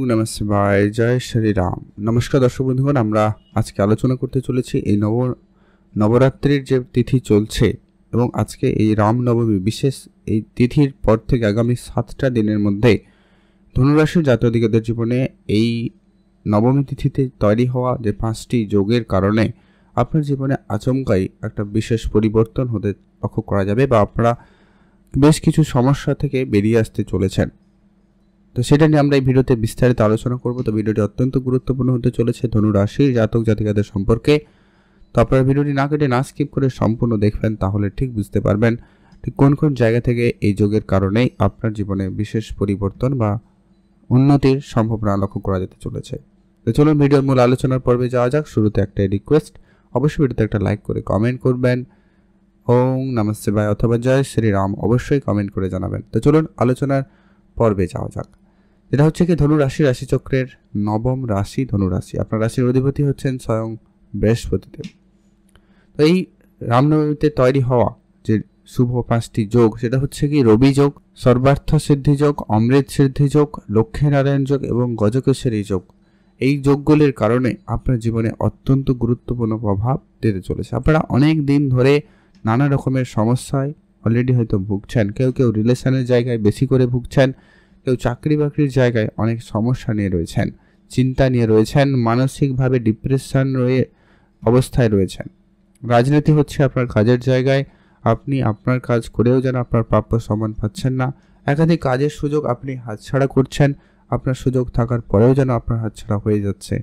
নমঃ শিবায়, জয় শ্রীরাম। নমস্কার দর্শক বন্ধুগণ, আমরা আজকে আলোচনা করতে চলেছি এই নবরাত্রির যে তিথি চলছে এবং আজকে এই রামনবমী বিশেষ এই তিথির পর থেকে আগামী 7টা দিনের মধ্যে ধনুরাশির জাতকদের জীবনে এই নবমী তিথিতে তৈরি হওয়া যে 5টি যোগের কারণে আপনার জীবনে আচমকাই একটা বিশেষ পরিবর্তন হতে লক্ষ্য করা যাবে বা আপনারা বেশ কিছু সমস্যা থেকে বেরিয়ে আসতে চলেছেন। তো সেটা নিয়ে আমরা এই ভিডিওতে বিস্তারিত আলোচনা করব। তো ভিডিওটি অত্যন্ত গুরুত্বপূর্ণ হতে চলেছে ধনুরাশির জাতক জাতিকাদের সম্পর্কে। তো আপনারা ভিডিওটি না কেটে না স্কিপ করে সম্পূর্ণ দেখবেন, তাহলে ঠিক বুঝতে পারবেন ঠিক কোন কোন জায়গা থেকে এই যোগের কারণেই আপনার জীবনে বিশেষ পরিবর্তন বা উন্নতির সম্ভাবনা লক্ষ্য করা যেতে চলেছে। তো চলুন ভিডিওর মূল আলোচনার পর্বে যাওয়া যাক। শুরুতে একটা রিকোয়েস্ট, অবশ্যই ভিডিওতে একটা লাইক করে কমেন্ট করবেন। ওং নমঃ শিবায় অথবা জয় শ্রীরাম অবশ্যই কমেন্ট করে জানাবেন। তো চলুন আলোচনার পর্বে যাওয়া যাক। এটা হচ্ছে কি ধনুরাশি রাশিচক্রের নবম রাশি ধনুরাশি। আপনার রাশির অধিপতি হচ্ছেন স্বয়ং বৃহস্পতিদেব। তো এই রামনবমীতে তৈরি হওয়া যে শুভ 5টি যোগ, সেটা হচ্ছে কি রবি যোগ, সর্বার্থ সিদ্ধি যোগ, অমৃত সিদ্ধি যোগ, লক্ষ্মীনারায়ণ যোগ এবং গজকেশরী যোগ। এই যোগগুলির কারণে আপনার জীবনে অত্যন্ত গুরুত্বপূর্ণ প্রভাব দিতে চলেছে। আপনারা অনেক দিন ধরে নানা রকমের সমস্যায় অলরেডি হয়তো ভুগছেন। কেউ রিলেশনের জায়গায় বেশি করে ভুগছেন, কেউ চাকরি বাকরির জায়গায় অনেক সমস্যা নিয়ে রয়েছেন, চিন্তা নিয়ে রয়েছেন, মানসিকভাবে ডিপ্রেশন অবস্থায় রয়েছেন। রাজনীতি হচ্ছে আপনার কাজের জায়গায় আপনি আপনার কাজ করেও যেন আপনার প্রাপ্য সম্মান পাচ্ছেন না। একাধিক কাজের সুযোগ আপনি হাতছাড়া করছেন, আপনার সুযোগ থাকার পরেও যেন আপনার হাতছাড়া হয়ে যাচ্ছে।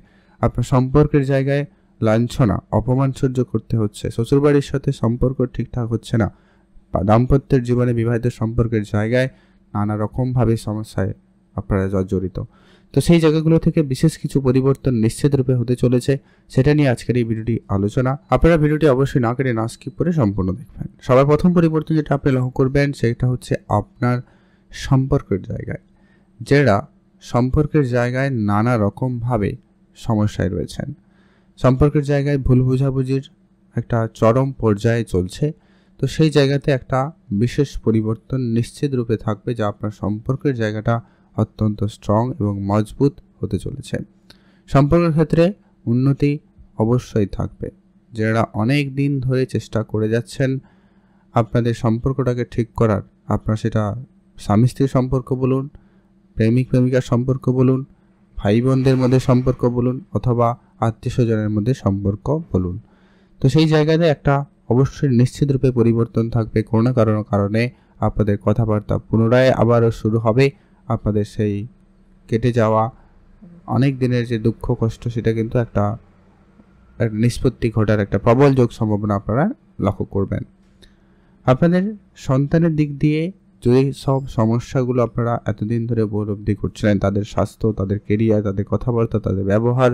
আপনার সম্পর্কের জায়গায় লাঞ্ছনা অপমান সহ্য করতে হচ্ছে, শ্বশুরবাড়ির সাথে সম্পর্ক ঠিকঠাক হচ্ছে না, দাম্পত্যের জীবনে বিবাহিত সম্পর্কের জায়গায় নানা রকমভাবে সমস্যায় আপনারা জর্জরিত। তো সেই জায়গাগুলো থেকে বিশেষ কিছু পরিবর্তন নিশ্চিত রূপে হতে চলেছে, সেটা নিয়ে আজকের এই ভিডিওটি আলোচনা। আপনারা ভিডিওটি অবশ্যই না কেটে না স্কিপ করে সম্পূর্ণ দেখবেন। সবার প্রথম পরিবর্তন যেটা আপনি লক্ষ্য করবেন সেটা হচ্ছে আপনার সম্পর্কের জায়গায়। যারা সম্পর্কের জায়গায় নানা রকমভাবে সমস্যায় রয়েছেন, সম্পর্কের জায়গায় ভুল বোঝাবুঝির একটা চরম পর্যায়ে চলছে, তো সেই জায়গাতে একটা বিশেষ পরিবর্তন নিশ্চিত রূপে থাকবে, যা আপনার সম্পর্কের জায়গাটা অত্যন্ত স্ট্রং এবং মজবুত হতে চলেছে। সম্পর্কের ক্ষেত্রে উন্নতি অবশ্যই থাকবে। যারা অনেক দিন ধরে চেষ্টা করে যাচ্ছেন আপনাদের সম্পর্কটাকে ঠিক করার, আপনার সেটা স্বামী স্ত্রীর সম্পর্ক বলুন, প্রেমিক প্রেমিকার সম্পর্ক বলুন, ভাই বোনদের মধ্যে সম্পর্ক বলুন, অথবা আত্মীয় স্বজনের মধ্যে সম্পর্ক বলুন, তো সেই জায়গাতে একটা অবশ্যই নিশ্চিত রূপে পরিবর্তন থাকবে। কোনো না কারণে আপনাদের কথাবার্তা পুনরায় আবারও শুরু হবে। আপনাদের সেই কেটে যাওয়া অনেক দিনের যে দুঃখ কষ্ট, সেটা কিন্তু একটা নিষ্পত্তি ঘটার একটা প্রবল যোগ সম্ভাবনা আপনারা লক্ষ্য করবেন। আপনাদের সন্তানের দিক দিয়ে যে সব সমস্যাগুলো আপনারা এতদিন ধরে উপলব্ধি করছিলেন, তাদের স্বাস্থ্য, তাদের কেরিয়ার, তাদের কথাবার্তা, তাদের ব্যবহার,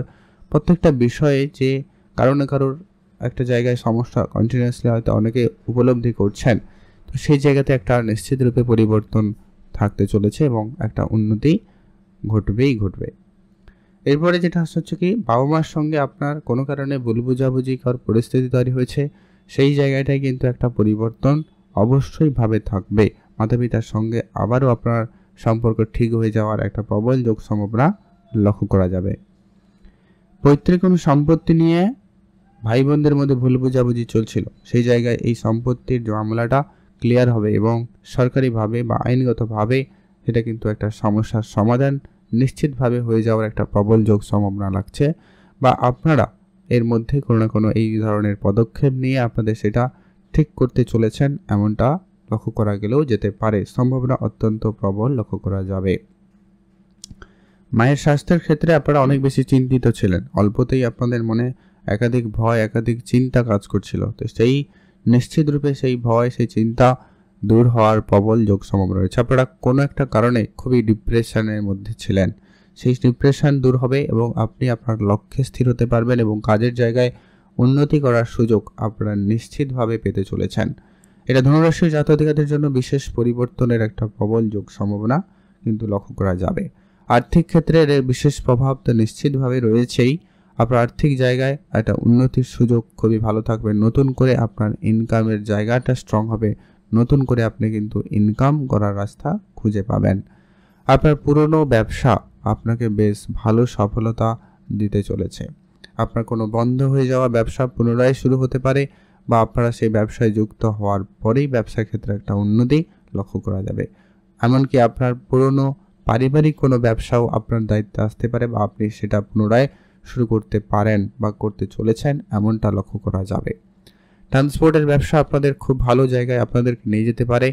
প্রত্যেকটা বিষয়ে যে কারোর না কারোর একটা জায়গায় সমস্যা কন্টিনিউয়াসলি হয়তো অনেকে উপলব্ধি করছেন, তো সেই জায়গাতে একটা নিশ্চিত রূপে পরিবর্তন থাকতে চলেছে এবং একটা উন্নতি ঘটবে। এরপরে যেটা হচ্ছে কি, বাবা মার সঙ্গে আপনার কোনো কারণে ভুল বোঝাবুঝি করার পরিস্থিতি তৈরি হয়েছে, সেই জায়গাটায় কিন্তু একটা পরিবর্তন অবশ্যই ভাবে থাকবে। মাতা পিতার সঙ্গে আবারও আপনার সম্পর্ক ঠিক হয়ে যাওয়ার একটা প্রবল যোগ সম্ভাবনা লক্ষ্য করা যাবে। পৈতৃক কোনো সম্পত্তি নিয়ে ভাই বোনদের মধ্যে ভুল বোঝাবুঝি চলছিল, সেই জায়গায় এই সম্পত্তির মামলাটা ক্লিয়ার হবে এবং সরকারিভাবে বা আইনগতভাবে সেটা কিন্তু একটা সমস্যার সমাধান নিশ্চিতভাবে হয়ে যাওয়ার একটা প্রবল যোগ সম্ভাবনা লাগছে, বা আপনারা এর মধ্যে কোনো না কোনো এই ধরনের পদক্ষেপ নিয়ে আপনাদের সেটা ঠিক করতে চলেছেন, এমনটা লক্ষ্য করা গেলেও যেতে পারে। সম্ভাবনা অত্যন্ত প্রবল লক্ষ্য করা যাবে। মায়ের স্বাস্থ্যের ক্ষেত্রে আপনারা অনেক বেশি চিন্তিত ছিলেন, অল্পতেই আপনাদের মনে একাধিক ভয়, একাধিক চিন্তা কাজ করছিল, তো সেই নিশ্চিত রূপে সেই ভয়, সেই চিন্তা দূর হওয়ার প্রবল যোগ সম্ভাবনা রয়েছে। আপনারা কোনো একটা কারণে খুবই ডিপ্রেশনের মধ্যে ছিলেন, সেই ডিপ্রেশন দূর হবে এবং আপনি আপনার লক্ষ্যে স্থির হতে পারবেন এবং কাজের জায়গায় উন্নতি করার সুযোগ আপনারা নিশ্চিতভাবে পেতে চলেছেন। এটা ধনুরাশির জাতকদের জন্য বিশেষ পরিবর্তনের একটা প্রবল যোগ সম্ভাবনা কিন্তু লক্ষ্য করা যাবে। আর্থিক ক্ষেত্রে এর বিশেষ প্রভাব তো নিশ্চিতভাবে রয়েছেই। আপনার আর্থিক জায়গায় একটা উন্নতির সুযোগ খুবই ভালো থাকবে। নতুন করে আপনার ইনকামের জায়গাটা স্ট্রং হবে, নতুন করে আপনি কিন্তু ইনকাম করার রাস্তা খুঁজে পাবেন। আপনার পুরনো ব্যবসা আপনাকে বেশ ভালো সফলতা দিতে চলেছে। আপনার কোনো বন্ধ হয়ে যাওয়া ব্যবসা পুনরায় শুরু হতে পারে, বা আপনারা সেই ব্যবসায় যুক্ত হওয়ার পরেই ব্যবসার ক্ষেত্রে একটা উন্নতি লক্ষ্য করা যাবে। এমনকি আপনার পুরনো পারিবারিক কোনো ব্যবসাও আপনার দায়িত্বে আসতে পারে, বা আপনি সেটা পুনরায় শুরু করতে পারেন বা করতে চলেছেন, এমনটা লক্ষ্য করা যাবে। ট্রান্সপোর্টের ব্যবসা আপনাদের খুব ভালো জায়গায় আপনাদেরকে নিয়ে যেতে পারে।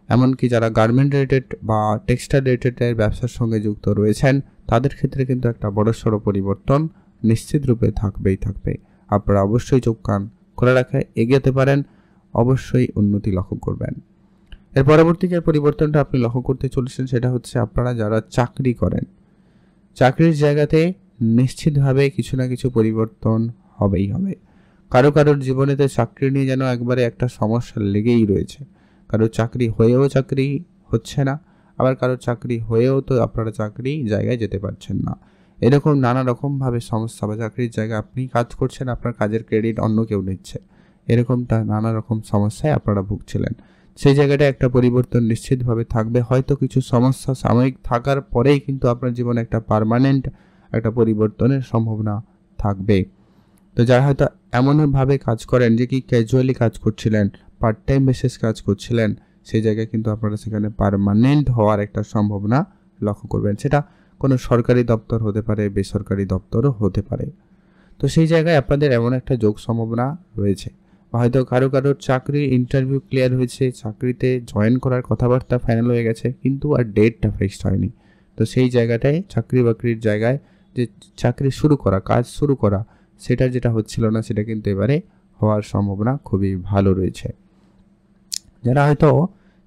এমনকি যারা গার্মেন্ট রিলেটেড বা টেক্সটাইল রিলেটেড ব্যবসার সঙ্গে যুক্ত রয়েছেন, তাদের ক্ষেত্রে কিন্তু একটা বড়সড় পরিবর্তন নিশ্চিত রূপে থাকবেই থাকবে। আপনারা অবশ্যই চোখ কান খোলা রাখে এগিয়ে পারেন, অবশ্যই উন্নতি লক্ষ্য করবেন। এর পরবর্তী যে পরিবর্তনটা আপনি লক্ষ্য করতে চলেছেন, সেটা হচ্ছে আপনারা যারা চাকরি করেন, চাকরির জায়গাতে নিশ্চিতভাবে কিছু না কিছু পরিবর্তন হবেই হবে। কারোর জীবনেতে চাকরি নিয়ে যেন একবারে একটা সমস্যা লেগেই রয়েছে। কারোর চাকরি হয়েও চাকরি হচ্ছে না, আবার কারোর চাকরি হয়েও তো আপনারা চাকরি জায়গায় যেতে পারছেন না। এরকম নানা রকমভাবে সমস্যা, বা চাকরির জায়গায় আপনি কাজ করছেন, আপনার কাজের ক্রেডিট অন্য কেউ নিচ্ছে, এরকমটা নানা রকম সমস্যায় আপনারা ভুগছিলেন। সেই জায়গাটায় একটা পরিবর্তন নিশ্চিতভাবে থাকবে। হয়তো কিছু সমস্যা সাময়িক থাকার পরেই কিন্তু আপনার জীবনে একটা পার্মানেন্ট একটা পরিবর্তনের সম্ভাবনা থাকবে। তো যারা হয়তো এমনভাবে কাজ করেন যে কি ক্যাজুয়ালি কাজ করছিলেন, পার্ট টাইম বেসিস কাজ করছিলেন, সেই জায়গায় কিন্তু আপনারা সেখানে পার্মানেন্ট হওয়ার একটা সম্ভাবনা লক্ষ্য করবেন। সেটা কোনো সরকারি দপ্তর হতে পারে, বেসরকারি দপ্তরও হতে পারে। তো সেই জায়গায় আপনাদের এমন একটা যোগ সম্ভাবনা রয়েছে। বা হয়তো কারোর চাকরির ইন্টারভিউ ক্লিয়ার হয়েছে, চাকরিতে জয়েন করার কথাবার্তা ফাইনাল হয়ে গেছে, কিন্তু আর ডেটটা ফিক্সড হয়নি। তো সেই জায়গাটায় চাকরি বাকরির জায়গায় যে চাকরি শুরু করা, কাজ শুরু করা, সেটা যেটা হচ্ছিল না, সেটা কিন্তু এবারে হওয়ার সম্ভাবনা খুবই ভালো রয়েছে। যারা হয়তো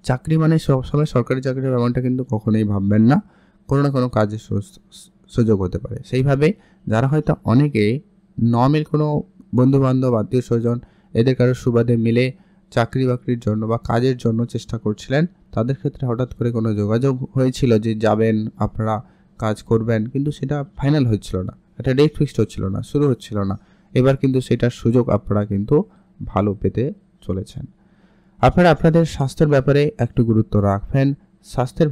চাকরি মানে সবসময় সরকারি চাকরি এমনটা কিন্তু কখনোই ভাববেন না, কোনো না কোনো কাজের সুযোগ হতে পারে। সেইভাবে যারা হয়তো অনেকে নর্মাল কোনো বন্ধুবান্ধব, আত্মীয় স্বজন, এদের কারোর সুবাদে মিলে চাকরি বাকরির জন্য বা কাজের জন্য চেষ্টা করছিলেন, তাদের ক্ষেত্রে হঠাৎ করে কোনো যোগাযোগ হয়েছিল যে যাবেন, আপনারা কাজ করবেন, কিন্তু সেটা ফাইনাল হচ্ছিল না, একটা ডেট ফিক্সড হচ্ছিল না, শুরু হচ্ছিল না। এবার কিন্তু সেটার সুযোগ আপনারা কিন্তু ভালো পেতে চলেছেন। আপনারা আপনাদের স্বাস্থ্যের ব্যাপারে একটু গুরুত্ব রাখবেন। স্বাস্থ্যের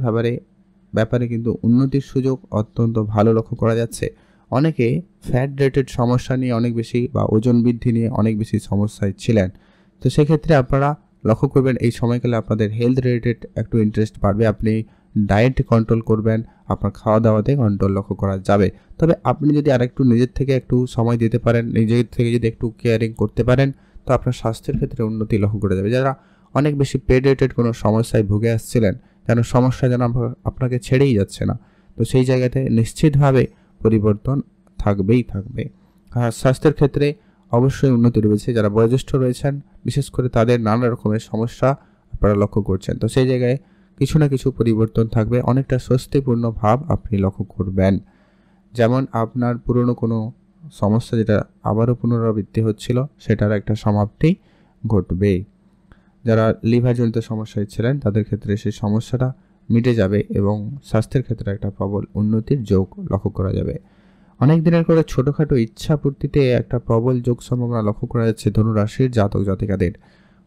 ব্যাপারে কিন্তু উন্নতির সুযোগ অত্যন্ত ভালো লক্ষ্য করা যাচ্ছে। অনেকে ফ্যাট রিলেটেড সমস্যা নিয়ে অনেক বেশি, বা ওজন বৃদ্ধি নিয়ে অনেক বেশি সমস্যায় ছিলেন। তো সেক্ষেত্রে আপনারা লক্ষ্য করবেন এই সময়কালে আপনাদের হেলথ রিলেটেড একটু ইন্টারেস্ট বাড়বে। আপনি ডায়েট কন্ট্রোল করবেন, আপনার খাওয়া দাওয়াতে কন্ট্রোল লক্ষ্য করা যাবে। তবে আপনি যদি আরেকটু নিজের থেকে একটু সময় দিতে পারেন, নিজের থেকে যদি একটু কেয়ারিং করতে পারেন, তো আপনার স্বাস্থ্যের ক্ষেত্রে উন্নতি লক্ষ্য করা যাবে। যারা অনেক বেশি পেট রিলেটেড কোনো সমস্যায় ভুগে আসছিলেন, যেন সমস্যা যেন আপনাকে ছেড়েই যাচ্ছে না, তো সেই জায়গাতে নিশ্চিতভাবে পরিবর্তন থাকবেই থাকবে। স্বাস্থ্যের ক্ষেত্রে অবশ্যই উন্নতি রয়েছে। যারা বয়োজ্যেষ্ঠ রয়েছেন, বিশেষ করে তাদের নানা রকমের সমস্যা আপনারা লক্ষ্য করছেন, তো সেই জায়গায় কিছু না কিছু পরিবর্তন থাকবে। অনেকটা স্বস্তিপূর্ণ ভাব আপনি লক্ষ্য করবেন। যেমন আপনার পুরনো কোনো সমস্যা যেটা আবারও পুনরাবৃত্তি হচ্ছিল, সেটার একটা সমাপ্তি ঘটবে। যারা লিভারজনিত সমস্যায় ছিলেন, তাদের ক্ষেত্রে সেই সমস্যাটা মিটে যাবে এবং স্বাস্থ্যের ক্ষেত্রে একটা প্রবল উন্নতির যোগ লক্ষ্য করা যাবে। অনেক দিনের করে ছোটোখাটো ইচ্ছা পূর্তিতে একটা প্রবল যোগ সম্ভাবনা লক্ষ্য করা যাচ্ছে ধনুরাশির জাতক জাতিকাদের।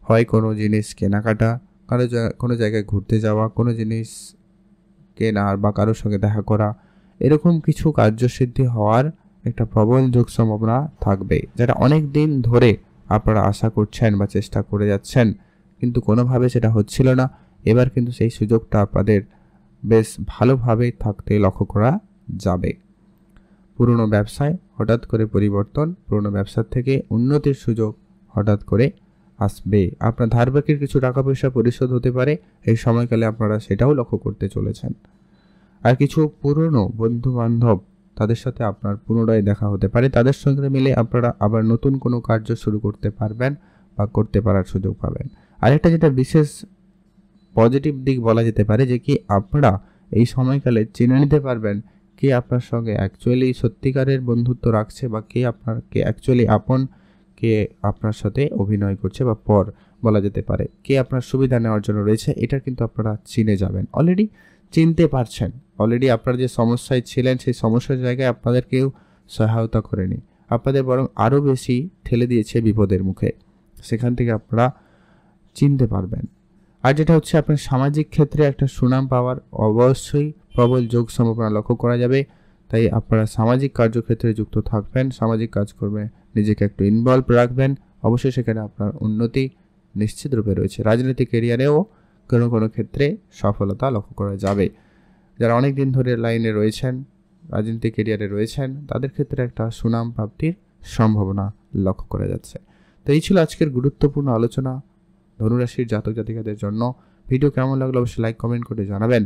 হয় কোনো জিনিস কেনাকাটা, কোনো জায়গায় ঘুরতে যাওয়া, কোনো জিনিস কেনার বা কারোর সঙ্গে দেখা করা, এরকম কিছু কার্যসিদ্ধি হওয়ার একটা প্রবল যোগ সম্ভাবনা থাকবে। যেটা অনেক দিন ধরে আপনারা আশা করছেন বা চেষ্টা করে যাচ্ছেন, কিন্তু কোনোভাবে সেটা হচ্ছিল না। এবার কিন্তু সেই সুযোগটা আপনাদের বেশ ভালোভাবে থাকতে লক্ষ্য করা যাবে। পুরনো ব্যবসায় হঠাৎ করে পরিবর্তন, পুরনো ব্যবসার থেকে উন্নতির সুযোগ হঠাৎ করে আসবে। আপনার ধার বাকির কিছু টাকা পয়সা পরিশোধ হতে পারে, এই সময়কালে আপনারা সেটাও লক্ষ্য করতে চলেছেন। আর কিছু পুরনো বন্ধু বান্ধব, তাদের সাথে আপনার পুনরায় দেখা হতে পারে, তাদের সঙ্গে মিলে আপনারা আবার নতুন কোনো কার্য শুরু করতে পারবেন বা করতে পারার সুযোগ পাবেন। আরেকটা যেটা বিশেষ পজিটিভ দিক বলা যেতে পারে, যে কি আপনারা এই সময়কালে চিনে নিতে পারবেন কে আপনার সঙ্গে অ্যাকচুয়ালি সত্যিকারের বন্ধুত্ব রাখছে, বা কে অ্যাকচুয়ালি আপন, কে আপনার সাথে অভিনয় করছে, বা পর বলা যেতে পারে, কে আপনার সুবিধা নেওয়ার জন্য রয়েছে। এটা কিন্তু আপনারা চিনে যাবেন, অলরেডি চিনতে পারছেন। অলরেডি আপনারা যে সমস্যায় ছিলেন, সেই সমস্যার জায়গায় আপনাদের কেউ সহায়তা করেনি, আপনাদের বরং আরও বেশি ঠেলে দিয়েছে বিপদের মুখে। সেখান থেকে আপনারা চিনতে পারবেন। আর যেটা হচ্ছে আপনার সামাজিক ক্ষেত্রে একটা সুনাম পাওয়ার অবশ্যই প্রবল যোগ সম্ভাবনা লক্ষ্য করা যাবে। তাই আপনারা সামাজিক কার্যক্ষেত্রে যুক্ত থাকবেন, সামাজিক কাজকর্মে নিজেকে একটু ইনভলভ রাখবেন, অবশ্যই সেখানে আপনার উন্নতি নিশ্চিত রূপে রয়েছে। রাজনৈতিক ক্যারিয়ারেও কোনো কোনো ক্ষেত্রে সফলতা লক্ষ্য করা যাবে। যারা অনেক দিন ধরে লাইনে রয়েছেন, রাজনৈতিক ক্যারিয়ারে রয়েছেন, তাদের ক্ষেত্রে একটা সুনাম প্রাপ্তির সম্ভাবনা লক্ষ্য করা যাচ্ছে। তো এই ছিল আজকের গুরুত্বপূর্ণ আলোচনা ধনুরাশির জাতক জাতিকাদের জন্য। ভিডিও কেমন লাগলো অবশ্যই লাইক কমেন্ট করে জানাবেন।